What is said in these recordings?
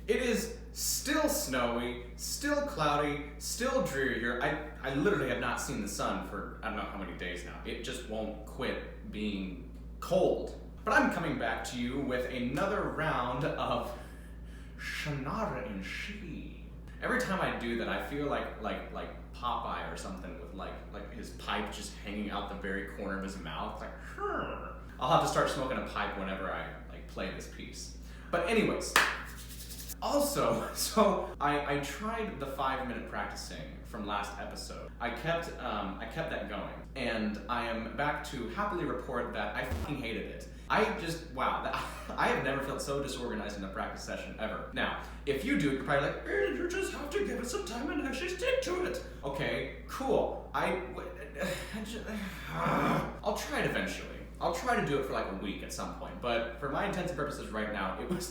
It is still snowy, still cloudy, still dreary here. I literally have not seen the sun for I don't know how many days now. It just won't quit being cold. But I'm coming back to you with another round of Sonata and She. Every time I do that, I feel like Popeye or something with like his pipe just hanging out the very corner of his mouth. Like, I'll have to start smoking a pipe whenever I play this piece. But anyways, also, so I tried the 5-minute practicing from last episode. I kept that going, and I am back to happily report that I fucking hated it. I have never felt so disorganized in a practice session ever. Now, if you do, you're probably like, you just have to give it some time and actually stick to it. Okay, cool. I'll try it eventually. I'll try to do it for like a week at some point, but for my intents and purposes right now, it was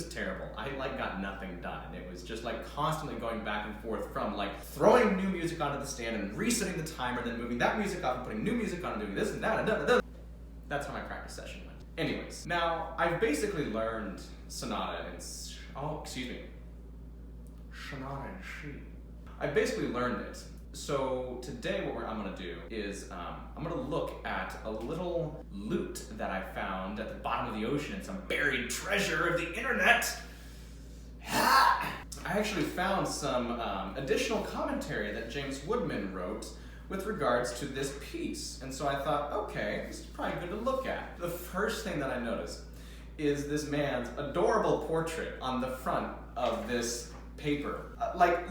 terrible. I got nothing done, and it was just constantly going back and forth from throwing new music onto the stand and resetting the timer, then moving that music off and putting new music on and doing this and that and that. That's how my practice session went. Anyways, now I've basically learned Sonata and Sonata and She. I basically learned it. So today what I'm going to do is I'm going to look at a little loot that I found at the bottom of the ocean in some buried treasure of the internet. I actually found some additional commentary that James Woodman wrote with regards to this piece. And so I thought, okay, this is probably good to look at. The first thing that I noticed is this man's adorable portrait on the front of this paper.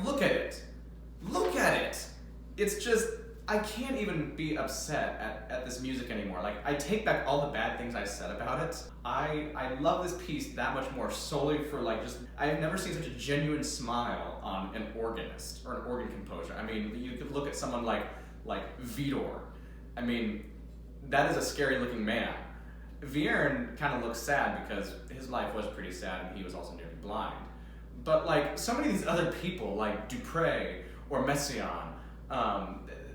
Look at it. Look at it. It's just, I can't even be upset at this music anymore. I take back all the bad things I said about it. I love this piece that much more solely for I've never seen such a genuine smile on an organist or an organ composer. I mean, you could look at someone like Vidor. I mean, that is a scary looking man. Vierne kind of looks sad because his life was pretty sad and he was also nearly blind. But so many of these other people like Dupré or Messiaen,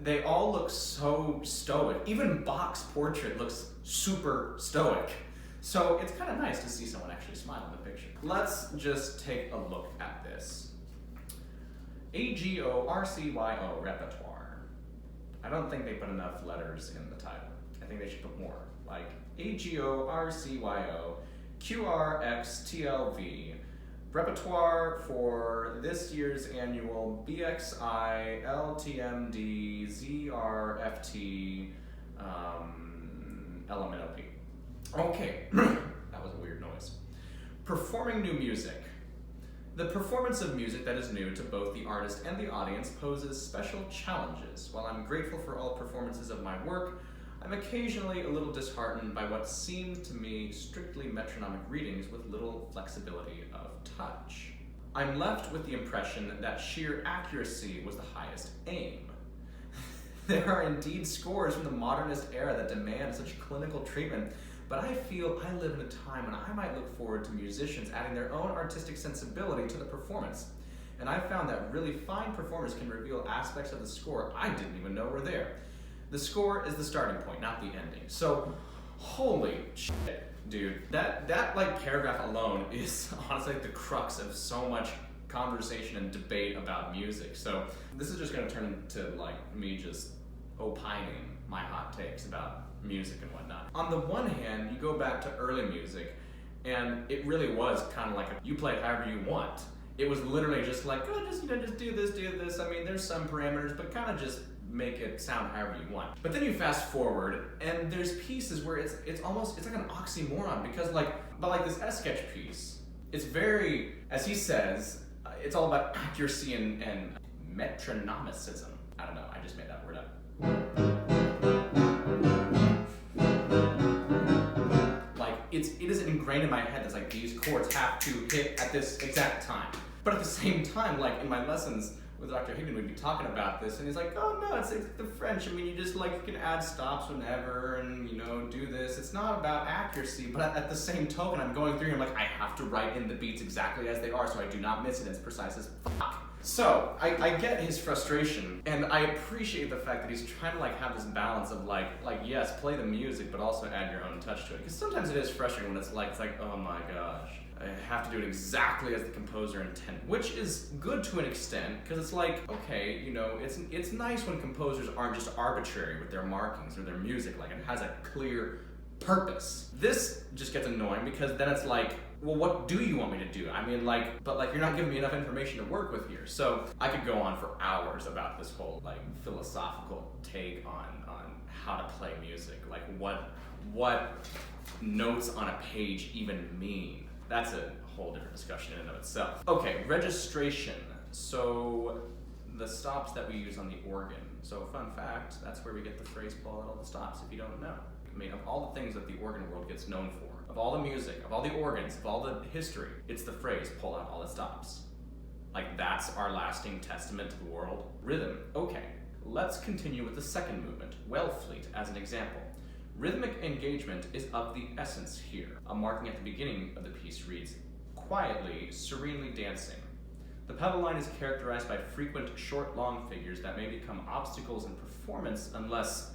they all look so stoic. Even Bach's portrait looks super stoic. So it's kind of nice to see someone actually smile in the picture. Let's just take a look at this. AGORCYO repertoire. I don't think they put enough letters in the title. I think they should put more. AGORCYO QRXTLV. Repertoire for this year's annual BXI LTMD ZRFT LMNOP. Okay, that was a weird noise. Performing new music. The performance of music that is new to both the artist and the audience poses special challenges. While I'm grateful for all performances of my work, I'm occasionally a little disheartened by what seemed to me strictly metronomic readings with little flexibility of touch. I'm left with the impression that sheer accuracy was the highest aim. There are indeed scores from the modernist era that demand such clinical treatment, but I feel I live in a time when I might look forward to musicians adding their own artistic sensibility to the performance. And I found that really fine performers can reveal aspects of the score I didn't even know were there. The score is the starting point, not the ending. So, holy shit, dude. That paragraph alone is honestly the crux of so much conversation and debate about music. So, this is just gonna turn into me just opining my hot takes about music and whatnot. On the one hand, you go back to early music, and it really was kind of you play it however you want. It was literally just just do this. I mean, there's some parameters, but kind of just make it sound however you want. But then you fast forward, and there's pieces where it's like an oxymoron, because this S-sketch piece, it's very, as he says, it's all about accuracy and metronomicism. I don't know, I just made that word up. It is ingrained in my head that these chords have to hit at this exact time. But at the same time, in my lessons with Dr. Higdon, we'd be talking about this, and he's like, oh no, it's the French. I mean, you just you can add stops whenever, and do this. It's not about accuracy, but at the same token, I'm going through and I have to write in the beats exactly as they are so I do not miss it. It's precise as fuck. So, I get his frustration, and I appreciate the fact that he's trying to have this balance of yes, play the music, but also add your own touch to it. Because sometimes it is frustrating when it's like, oh my gosh, have to do it exactly as the composer intended, which is good to an extent, because it's like, okay, you know, it's nice when composers aren't just arbitrary with their markings or their music, like it has a clear purpose. This just gets annoying because then it's like, well, what do you want me to do? I mean, like, but like, you're not giving me enough information to work with here. So I could go on for hours about this whole like philosophical take on how to play music, like what notes on a page even mean. That's a whole different discussion in and of itself. Okay, registration. So the stops that we use on the organ. So fun fact, that's where we get the phrase pull out all the stops if you don't know. I mean, of all the things that the organ world gets known for, of all the music, of all the organs, of all the history, it's the phrase pull out all the stops. Like, that's our lasting testament to the world. Rhythm. Okay, let's continue with the second movement, Wellfleet, as an example. Rhythmic engagement is of the essence here. A marking at the beginning of the piece reads, quietly, serenely dancing. The pedal line is characterized by frequent short, long figures that may become obstacles in performance unless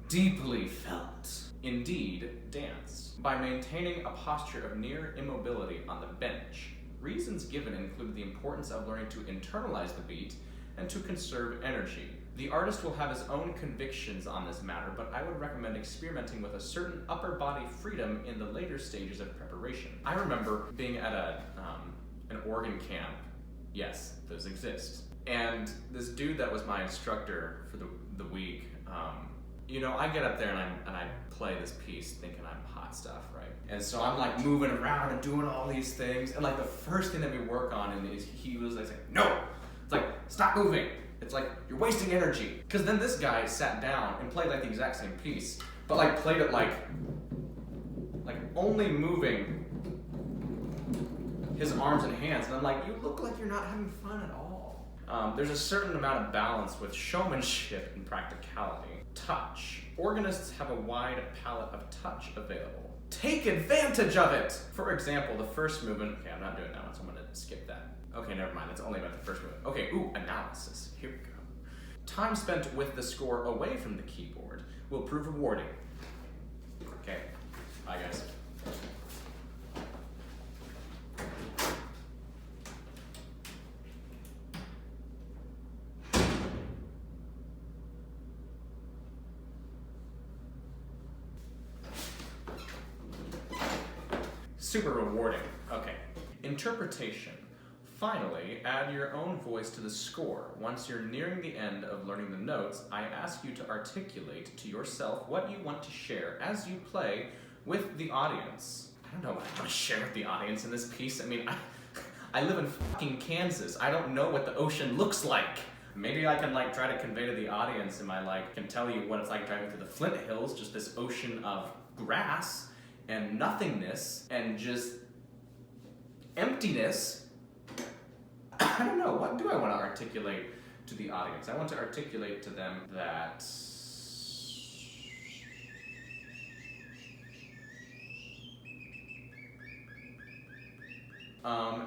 deeply felt. Indeed, dance. By maintaining a posture of near immobility on the bench. Reasons given include the importance of learning to internalize the beat and to conserve energy. The artist will have his own convictions on this matter, but I would recommend experimenting with a certain upper body freedom in the later stages of preparation. I remember being at an organ camp. Yes, those exist. And this dude that was my instructor for the week, you know, I get up there and I play this piece thinking I'm hot stuff, right? And so I'm like moving around and doing all these things, and like the first thing that we work on is he was like, no! It's like, stop moving! It's like, you're wasting energy. Because then this guy sat down and played like the exact same piece, but like played it like only moving his arms and hands. And I'm like, you look like you're not having fun at all. There's a certain amount of balance with showmanship and practicality. Touch. Organists have a wide palette of touch available. Take advantage of it! For example, the first movement, okay, I'm not doing that one, so I'm gonna skip that. Okay, never mind, it's only about the first movement. Okay, analysis, here we go. Time spent with the score away from the keyboard will prove rewarding. Okay, bye guys. Super rewarding. Okay. Interpretation. Finally, add your own voice to the score. Once you're nearing the end of learning the notes, I ask you to articulate to yourself what you want to share as you play with the audience. I don't know what I want to share with the audience in this piece. I mean, I live in fucking Kansas. I don't know what the ocean looks like. Maybe I can like try to convey to the audience and can tell you what it's like driving through the Flint Hills, just this ocean of grass and nothingness and just emptiness. I don't know, what do I want to articulate to the audience? I want to articulate to them that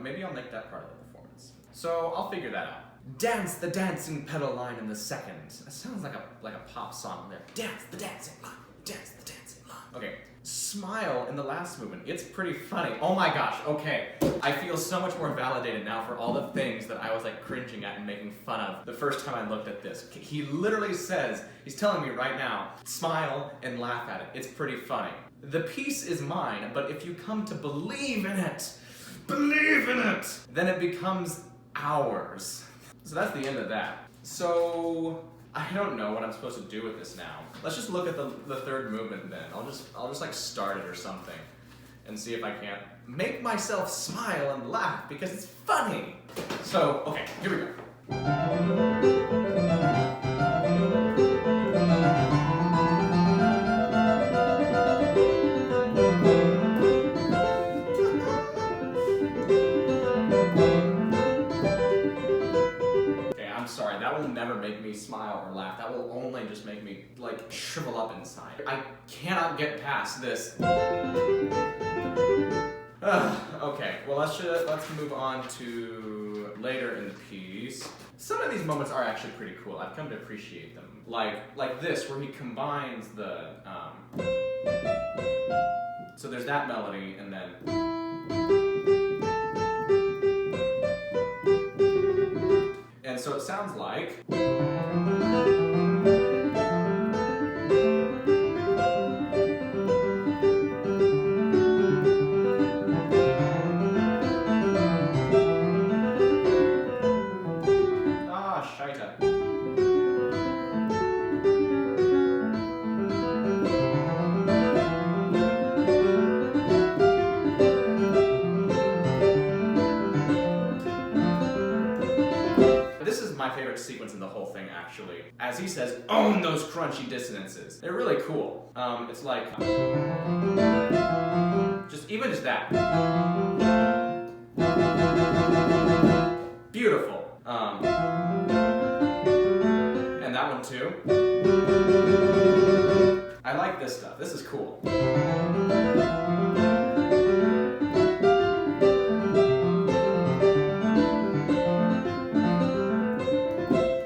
maybe I'll make that part of the performance. So I'll figure that out. Dance the dancing pedal line in the second. That sounds like a pop song there. Dance the dancing line. Dance the dancing line. Okay. Smile in the last movement. It's pretty funny. Oh my gosh, okay. I feel so much more validated now for all the things that I was like cringing at and making fun of the first time I looked at this. He literally says, he's telling me right now, smile and laugh at it. It's pretty funny. The piece is mine, but if you come to believe in it, then it becomes ours. So that's the end of that. So I don't know what I'm supposed to do with this now. Let's just look at the third movement then. I'll just like start it or something and see if I can't make myself smile and laugh because it's funny. So, okay, here we go. Sorry, that will never make me smile or laugh. That will only just make me like shrivel up inside. I cannot get past this. Okay, well let's move on to later in the piece. Some of these moments are actually pretty cool. I've come to appreciate them. Like this, where he combines the so there's that melody and then so it sounds like... This is my favorite sequence in the whole thing, actually. As he says, own those crunchy dissonances. They're really cool. It's like... even just that. Beautiful. And that one too. I like this stuff. This is cool.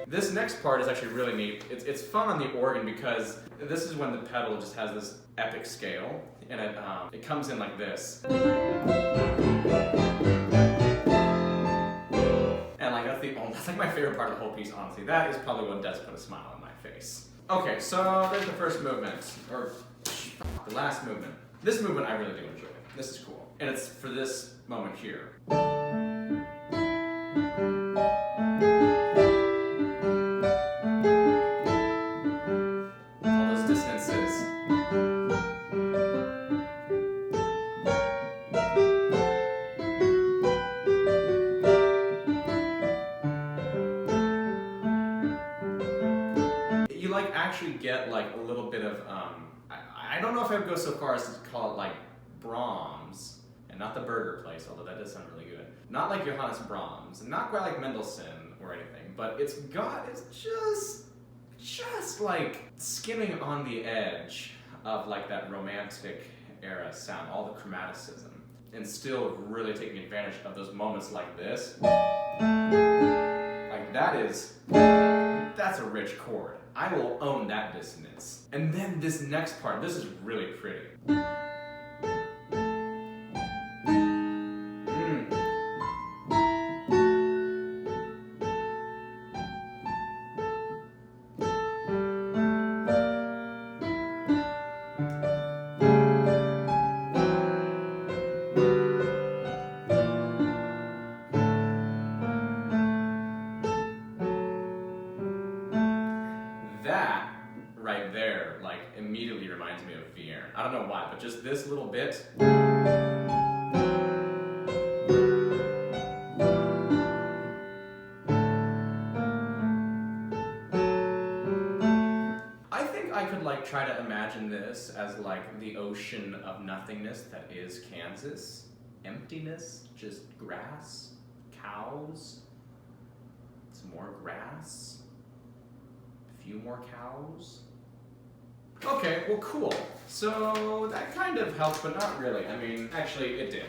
This next part is actually really neat. It's fun on the organ because this is when the pedal just has this epic scale, and it comes in like this. And like that's like my favorite part of the whole piece, honestly. That is probably what does put a smile on my face. Okay, so there's the first movement, or the last movement. This movement I really do enjoy. This is cool. And it's for this moment here. You like actually get like a little bit of I don't know if I would go so far as to call it like Brahms, and not the burger place, although that does sound really good. Not like Johannes Brahms, and not quite like Mendelssohn or anything, but it's just like skimming on the edge of like that romantic era sound, all the chromaticism, and still really taking advantage of those moments like this. Like that's a rich chord. I will own that dissonance. And then this next part, this is really pretty. That right there, like, immediately reminds me of Vierne. I don't know why, but just this little bit. I think I could like try to imagine this as like the ocean of nothingness that is Kansas. Emptiness, just grass, cows, some more grass. Few more cows. Okay, well cool. So that kind of helped, but not really. I mean, actually it did.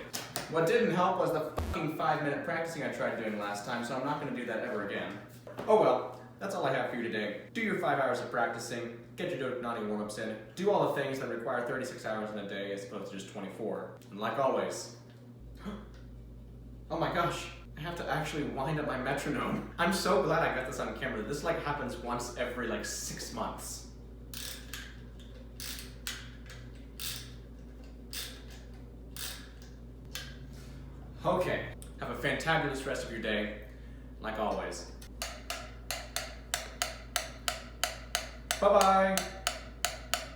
What didn't help was the fucking 5-minute practicing I tried doing last time, so I'm not gonna do that ever again. Oh well, that's all I have for you today. Do your 5 hours of practicing, get your naughty warm-ups in, do all the things that require 36 hours in a day as opposed to just 24. And like always, oh my gosh, I have to actually wind up my metronome. I'm so glad I got this on camera. This like happens once every like 6 months. Okay, have a fantabulous rest of your day, like always. Bye-bye.